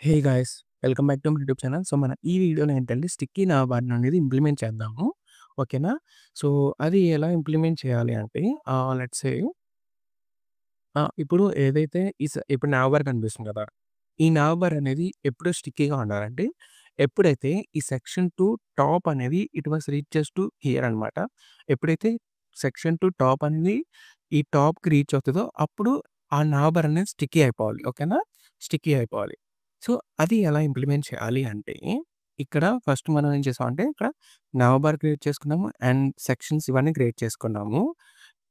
Hey guys! Welcome back to my YouTube channel. So, మన ఈ వీడియోలో ఏంటంటే స్టిక్కీ నాబార్డ్ అనేది ఇంప్లిమెంట్ చేద్దాము. ఓకేనా? సో, అది ఎలా ఇంప్లిమెంట్ చేయాలి అంటే లెట్స్ సే ఇప్పుడు ఏదైతే ఇప్పుడు నావబార్ కనిపిస్తుంది కదా! ఈ నావబార్ అనేది ఎప్పుడు స్టిక్కీగా ఉండాలంటే, ఎప్పుడైతే ఈ సెక్షన్ 2 టాప్ అనేది it was reaches to hear అనమాట. ఎప్పుడైతే సెక్షన్ 2 టాప్ అనేది ఈ టాప్‌కి రీచ్ అవుతదో, అప్పుడు ఆ నావబార్ అనేది స్టిక్కీ అయిపోవాలి. ఓకేనా? స్టిక్కీ అయిపోవాలి. సో, అది ఎలా ఇంప్లిమెంట్ చేయాలి అంటే, ఇక్కడ ఫస్ట్ మనం ఏం చేసామంటే, ఇక్కడ నావబార్ క్రియేట్ చేసుకున్నాము అండ్ సెక్షన్స్ ఇవన్నీ క్రియేట్ చేసుకున్నాము.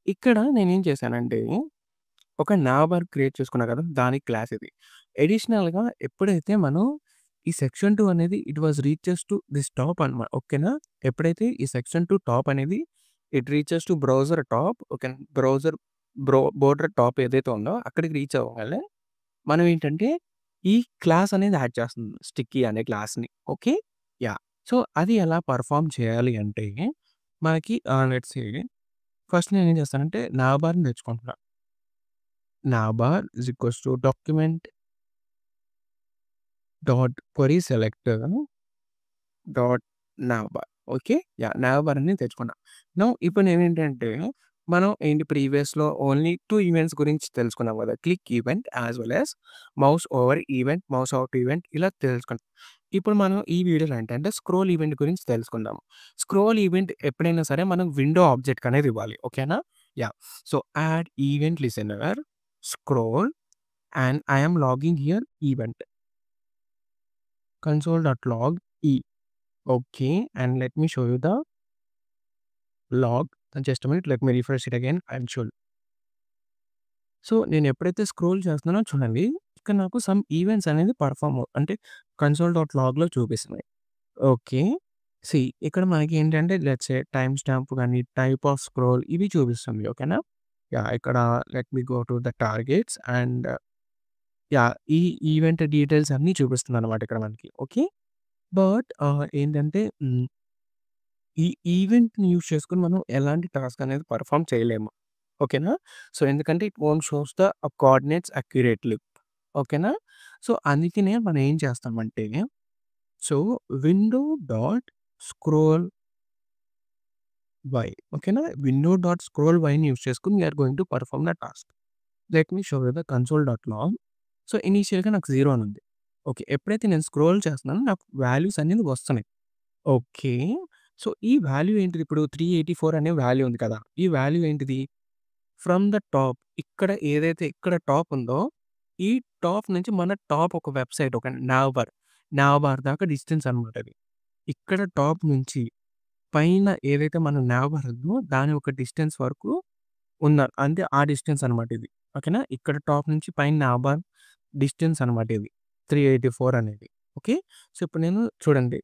ఇక్కడ నేనేం చేశానంటే ఒక నాబార్ క్రియేట్ చేసుకున్నా కదా! దానికి క్లాస్ ఇది. అడిషనల్‌గా ఎప్పుడైతే మనం ఈ సెక్షన్ 2 అనేది it was reaches to this top ఓకేనా? ఎప్పుడైతే ఈ సెక్షన్ 2 టాప్ అనేది it reaches to browser top ఓకేనా? బోర్డర్ టాప్ ఏదైతే ఉందో అక్కడికి రీచ్ అవ్వగానే మనం ఏంటంటే ఈ క్లాస్ అనేది యాడ్ చేస్తున్నాం. స్టిక్కీ అనే క్లాస్‌ని. ఓకే. యాహ్! సో, అది ఎలా పెర్ఫార్మ్ చేయాలి అంటే మనకి లెట్స్ సే ఫస్ట్ నేనేం చేస్తానంటే నాబార్‌ని తెచ్చుకుంటున్నా. navbar is equals to document dot query selector dot navbar. Okay. Yeah! navbar అని తెచ్చుకున్నా. నౌ ఇప్పుడు నేనేంటంటే మనం ఏంటి ప్రీవియస్‌లో ఓన్లీ 2 ఈవెంట్స్ గురించి తెలుసుకున్నాం కదా! Click event as well as mouse over event, mouse out event ఇలా తెలుసుకున్నాం. ఇప్పుడు మనం ఈ వీడియోలో ఏంటంటే స్క్రోల్ ఈవెంట్ గురించి తెలుసుకుందాం. స్క్రోల్ ఈవెంట్ ఎప్పుడైనా సరే మనం విండో ఆబ్జెక్ట్ అనేది ఇవ్వాలి. ఓకేనా? Yeah! So, add event listener scroll and I am logging here event console.log e. Okay, and let me show you the log. Just a minute, let me refresh it again. I'll show you. So, నేను ఎప్పుడైతే scroll చేస్తున్నానో చూడండి. ఇక్కడ నాకు some events అనేది అంటే console.logలో చూపిస్తున్నాయి. Okay. See ఇక్కడ మనకి ఏంటంటే లెట్స్ సే టైమ్ స్టాంప్ గాని, టైప్ ఆఫ్ స్క్రోల్ ఇవి చూపిస్తుంది. ఓకేనా? యాహ్! ఇక్కడ let me go to the targets and yeah! ఈ ఈవెంట్ డీటెయిల్స్ అన్నీ చూపిస్తుందన్నమాట ఇక్కడ మనకి. ఓకే. బట్ ఏంటంటే ఈ ఈవెంట్‌ని యూజ్ చేసుకొని మనం ఎలాంటి టాస్క్ అనేది పెర్ఫార్మ్ చేయలేము. ఓకేనా? సో, ఎందుకంటే it won't shows the coordinates accurately. ఓకేనా? సో, అందుకనే మనం ఏం చేస్తామంటే so, window dot scroll y ఓకేనా? విండో డాట్ స్క్రోల్ వైని యూజ్ చేసుకొని we are going to perform the task. Let me show you the console log. So, ఇనీషియల్‌గా నాకు 0 అని ఉంది. ఓకే. ఎప్పుడైతే నేను స్క్రోల్ చేస్తున్నానో నాకు వాల్యూస్ అనేది వస్తున్నాయి. ఓకే. సో, ఈ వాల్యూ ఏంటిది ఇప్పుడు 384 అనే వాల్యూ ఉంది కదా! ఈ వాల్యూ ఏంటిది? ఫ్రమ్ ద టాప్ ఇక్కడ ఏదైతే ఇక్కడ టాప్ ఉందో, ఈ టాప్ నుంచి మన టాప్ ఒక వెబ్‌సైట్ ఒక నావ్‌బార్ దాకా డిస్టెన్స్ అనమాట అది. ఇక్కడ టాప్ నుంచి పైన ఏదైతే మన నావ్‌బార్ ఉందో దాని ఒక డిస్టెన్స్ వరకు అంటే ఆ డిస్టెన్స్ అనమాట ఇది. ఓకేనా? ఇక్కడ టాప్ నుంచి పైన నావ్‌బార్ డిస్టెన్స్ అనమాట ఇది. 384 అనేది. ఓకే. సో, ఇప్పుడు నేను చూడండి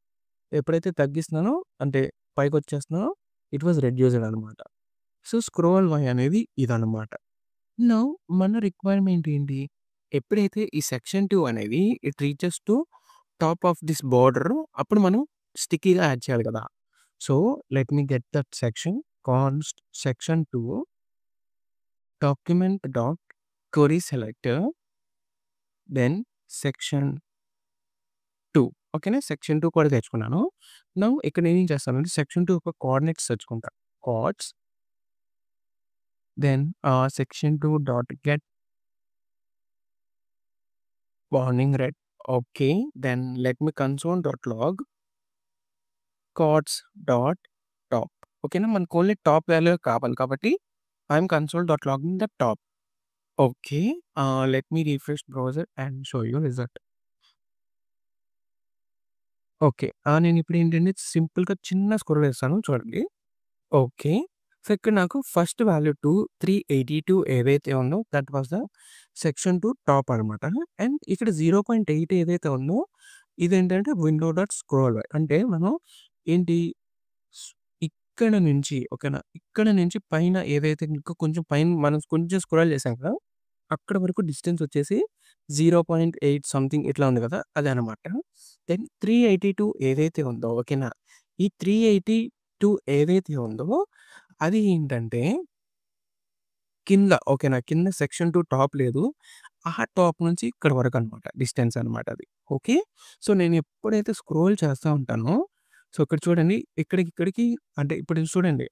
ఎప్పుడైతే తగ్గిస్తున్నానో అంటే పైకొచ్చేస్తున్నానో ఇట్ వాస్ రెడ్యూస్డ్ అనమాట. సో, స్క్రోల్ వై అనేది ఇదనమాట. నౌ మన రిక్వైర్మెంట్ ఏంటి? ఎప్పుడైతే ఈ సెక్షన్ 2 అనేది it reaches to top of this border అప్పుడు మనం స్టిక్కీగా యాడ్ చేయాలి కదా! So, let me get that section const section 2 document dot query selector then section 2 ఓకేనా? సెక్షన్ 2 కూడా తెచ్చుకున్నాను. నౌ ఇక్కడ నేనేం చేస్తానంటే సెక్షన్ 2 యొక్క కోఆర్డినేట్స్ తెచ్చుకుంటా. Cards then section 2 dot get వార్నింగ్ rect. Okay. Then let me console log cards dot top. ఓకేనా? మనకు ఓన్లీ టాప్ వాల్యూ కావాలి కాబట్టి I'm console logging the top. Okay. Let me refresh browser and show you result. Okay. నేనిప్పుడు ఏంటంటే సింపుల్‌గా చిన్న scroll చేస్తాను చూడండి. ఓకే. సో, ఇక్కడ నాకు ఫస్ట్ వాల్యూ 382 ఏదైతే ఉందో that was the section 2 top అనమాట. అండ్ ఇక్కడ 0.8 ఏదైతే ఉందో ఇదేంటంటే విండో డాట్ స్క్రోల్ అంటే మనం ఏంటి స్ ఇక్కడ నుంచి ఓకేనా? ఇక్కడ నుంచి పైన ఏదైతే ఇంకా కొంచెం పైన మనం కొంచెం స్క్రోల్ చేసాం కదా! అక్కడ వరకు డిస్టెన్స్ వచ్చేసి 0.8 సంథింగ్ ఇట్లా ఉంది కదా! అదనమాట. దెన్ 382 ఏదైతే ఉందో ఓకేనా? ఈ 382 ఏదైతే ఉందో అది ఏంటంటే కింద ఓకేనా? కింద సెక్షన్ 2 టాప్ లేదు. ఆ టాప్ నుంచి ఇక్కడి వరకనమాట. డిస్టెన్స్ అనమాట అది. ఓకే. సో, నేను ఎప్పుడైతే స్క్రోల్ చేస్తా ఉంటానో, సో, ఇక్కడ చూడండి ఇక్కడికి, ఇక్కడికి అంటే ఇప్పుడు చూడండి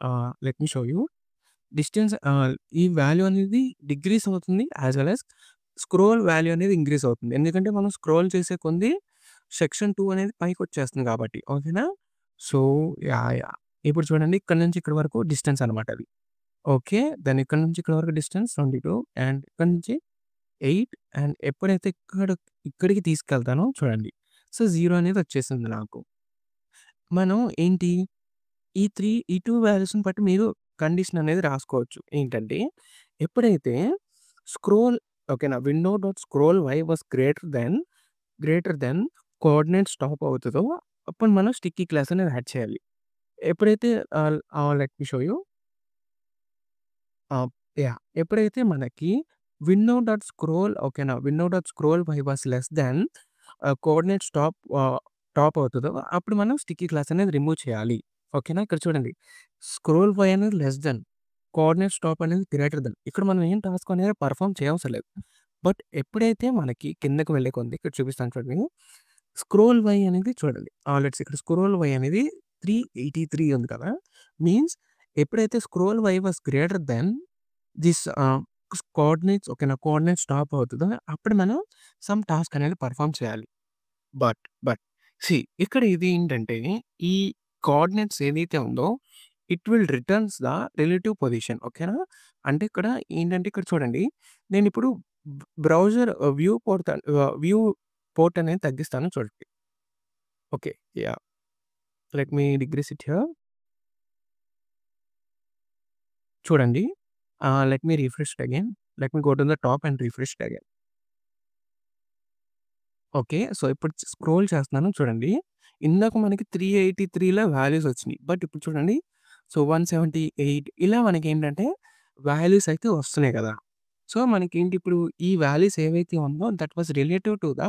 let me show you. Distance ఈ వాల్యూ అనేది డిక్రీస్ అవుతుంది. As well as scroll value అనేది ఇంక్రీజ్ అవుతుంది. ఎందుకంటే మనం స్క్రోల్ చేసే కొంది సెక్షన్ 2 అనేది పైకొచ్చేస్తుంది కాబట్టి. ఓకేనా? So, yeah! ఇప్పుడు చూడండి ఇక్కడి నుంచి ఇక్కడి వరకు డిస్టెన్స్ అనమాట అది. ఓకే. దెన్ ఇక్కడి నుంచి ఇక్కడి వరకు డిస్టెన్స్ 22 అండ్ ఇక్కడి నుంచి 8 అండ్ ఎప్పుడైతే ఇక్కడికి తీసుకెళ్తానో చూడండి. సో, 0 అనేది వచ్చేసింది నాకు. మనం ఏంటి ఈ 2 వాల్యూస్‌ని బట్టి మీరు కండిషన్ అనేది రాసుకోవచ్చు. ఏంటంటే, ఎప్పుడైతే స్క్రోల్ ఓకేనా. Window dot scroll why was greater than coordinate stop అవుతదో, అప్పుడు మనం స్టిక్కీ క్లాస్ అనేది యాడ్ చేయాలి. ఎప్పుడైతే let me show you. Yeah! ఎప్పుడైతే మనకి విండో డాట్ స్క్రోల్ ఓకేనా. Window dot scroll why was less than coordinate top అవుతదో, అప్పుడు మనం స్టిక్కీ క్లాస్ అనేది రిమూవ్ చేయాలి. ఓకేనా. ఇక్కడ చూడండి. స్క్రోల్ వై అనేది లెస్ థాన్, కోఆర్డినేట్ స్టాప్ అనేది గ్రేటర్ థాన్. ఇక్కడ మనం ఏం టాస్క్ అనేది పెర్ఫార్మ్ చేయవసరం లేదు. బట్ ఎప్పుడైతే మనకి కిందకి వెళ్ళే కొద్దీ ఇక్కడ చూపిస్తాను చూడండి. స్క్రోల్ వై అనేది చూడండి. లెట్స్ ఇక్కడ స్క్రోల్ వై అనేది 383 ఉంది కదా! మీన్స్ ఎప్పుడైతే scroll why was greater than this coordinates ఓకేనా. కోఆర్డినేట్ స్టాప్ అవుతదో, అప్పుడు మనం సమ్ టాస్క్ అనేది పెర్ఫార్మ్ చేయాలి. బట్ సీ ఇక్కడ ఇది ఏంటంటే, ఈ కోఆర్డినేట్స్ ఏదైతే ఉందో, it will returns the relative position. ఓకేనా. అంటే ఇక్కడ ఏంటంటే, ఇక్కడ చూడండి. నేనిప్పుడు బ్రౌజర్ వ్యూ పోర్ట్ అనేది తగ్గిస్తాను చూడండి. Okay. Yeah! Let me decrease it here. చూడండి. Let me refresh it again. Let me go to the top and refresh it again. Okay. So, ఇప్పుడు స్క్రోల్ చేస్తున్నాను చూడండి. ఇందాక మనకి 383లో వాల్యూస్ వచ్చినియి. బట్ ఇప్పుడు చూడండి. సో, 178 ఇలా మనకేంటంటే వాల్యూస్ అయితే వస్తున్నాయి కదా! సో, మనకేంటి ఇప్పుడు ఈ వాల్యూస్ ఏవైతే ఉందో that was relative to the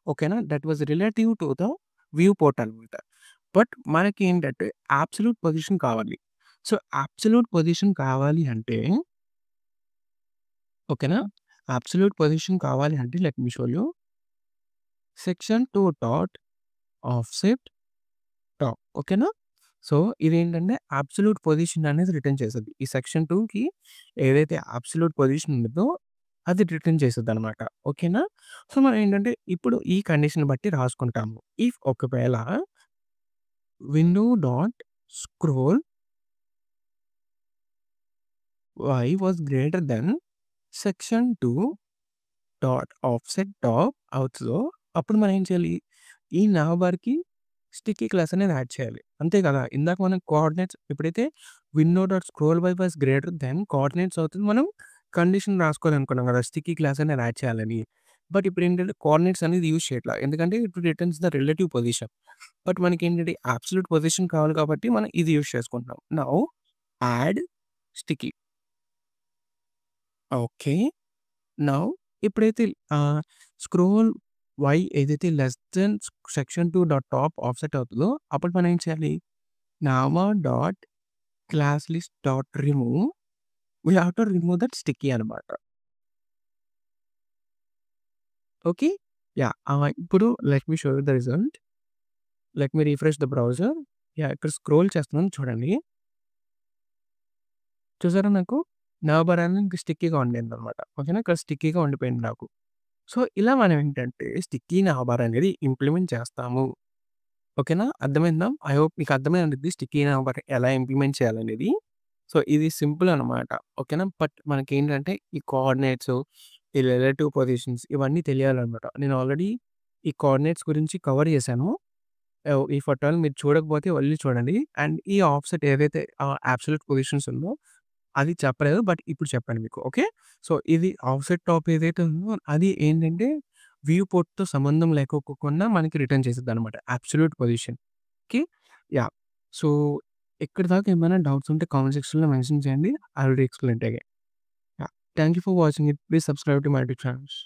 ఓకేనా. That was relative to the viewport అనమాట. బట్ మనకేంటంటే అబ్సల్యూట్ పొజిషన్ కావాలి. సో, అబ్సల్యూట్ పొజిషన్ కావాలి అంటే ఓకేనా. అబ్సల్యూట్ పొజిషన్ కావాలి అంటే let me show you. Section 2 dot offset top. ఓకేనా. సో, ఇదేంటంటే అబ్సల్యూట్ పొజిషన్ అనేది రిటర్న్ చేస్తది. ఈ సెక్షన్ 2కి ఏదైతే అబ్సల్యూట్ పొజిషన్ ఉందో అది రిటర్న్ చేస్తదనమాట. ఓకేనా. సో, మనం ఏంటంటే ఇప్పుడు ఈ కండిషన్ బట్టి రాసుకుంటాము. ఇఫ్ ఒకవేళ window dot scroll why was greater than section 2 dot offset top అవుతదో, అప్పుడు మనం ఏం చేయాలి? ఈ నవబార్‌కి స్టిక్కీ క్లాస్ అనేది యాడ్ చేయాలి. అంతే కదా! ఇందాక మనం కోఆర్డినేట్స్ ఎప్పుడైతే window dot scroll Y was greater than coordinates అవుతుంది. మనం కండిషన్ రాసుకోవాలనుకున్నాం కదా! స్టిక్కీ క్లాస్ అనేది యాడ్ చేయాలని. బట్ ఇప్పుడేంటంటే కోఆర్డినేట్స్ అనేది యూజ్ చేయట్ల. ఎందుకంటే it returns the relative position. But మనకేంటంటే అబ్సల్యూట్ పొజిషన్ కావాలి కాబట్టి మనం ఇది యూజ్ చేసుకుంటున్నాం. Now add sticky. Okay. Now ఇప్పుడైతే ఆహ్, స్క్రోల్ వై ఏదైతే less than section 2 dot top offset అవుతదో, అప్పుడు మనం ఏం చేయాలి? నామా dot class list dot remove we have to remove that sticky అనమాట. ఓకే. యాహ్! ఇప్పుడు let me show you the result. Let me refresh the browser. Yeah! ఇక్కడ scroll చేస్తున్నాను చూడండి. చూసారా నాకు నవబార్ అనేది స్టిక్కీగా ఉండిందనమాట. ఓకేనా. ఇక్కడ స్టిక్కీగా ఉండిపోయింది నాకు. సో, ఇలా మనం ఏంటంటే స్టిక్కీ నవబార్ అనేది ఇంప్లిమెంట్ చేస్తాము. ఓకేనా. అర్థమైందా? ఐ హోప్ మీకు అర్థమై ఉండిద్ది స్టిక్కీ నవబార్ ఎలా ఇంప్లిమెంట్ చేయాలనేది. సో, ఇది సింపుల్ అనమాట. ఓకేనా. బట్ మనకేంటంటే ఈ కోఆర్డినేట్స్, ఈ రిలేటివ్ పొజిషన్స్ ఇవన్నీ తెలియాలనమాట. నేను ఆల్రెడీ ఈ కోఆర్డినేట్స్ గురించి కవర్ చేశాను. ఈ ఫోటోలు మీరు చూడకపోతే వెళ్లి చూడండి. అండ్ ఈ ఆఫ్‌సెట్ ఏదైతే అబ్సల్యూట్ పొజిషన్స్ ఉందో అది చెప్పలేదు. బట్ ఇప్పుడు చెప్పాను మీకు. ఓకే. సో, ఇది ఆఫ్‌సెట్ టాప్ ఏదైతే ఉందో అది ఏంటంటే వ్యూ పోర్ట్‌తో సంబంధం లేకోకుండా మనకి రిటర్న్ చేసిద్దనమాట. Absolute position. Okay. Yeah! So, ఇక్కడి దాకా ఏమైనా డౌట్స్ ఉంటే కామెంట్ సెక్షన్‌లో మెన్షన్ చేయండి. I will explain it again. Yeah! Thank you for watching it. Please subscribe to my YouTube channels.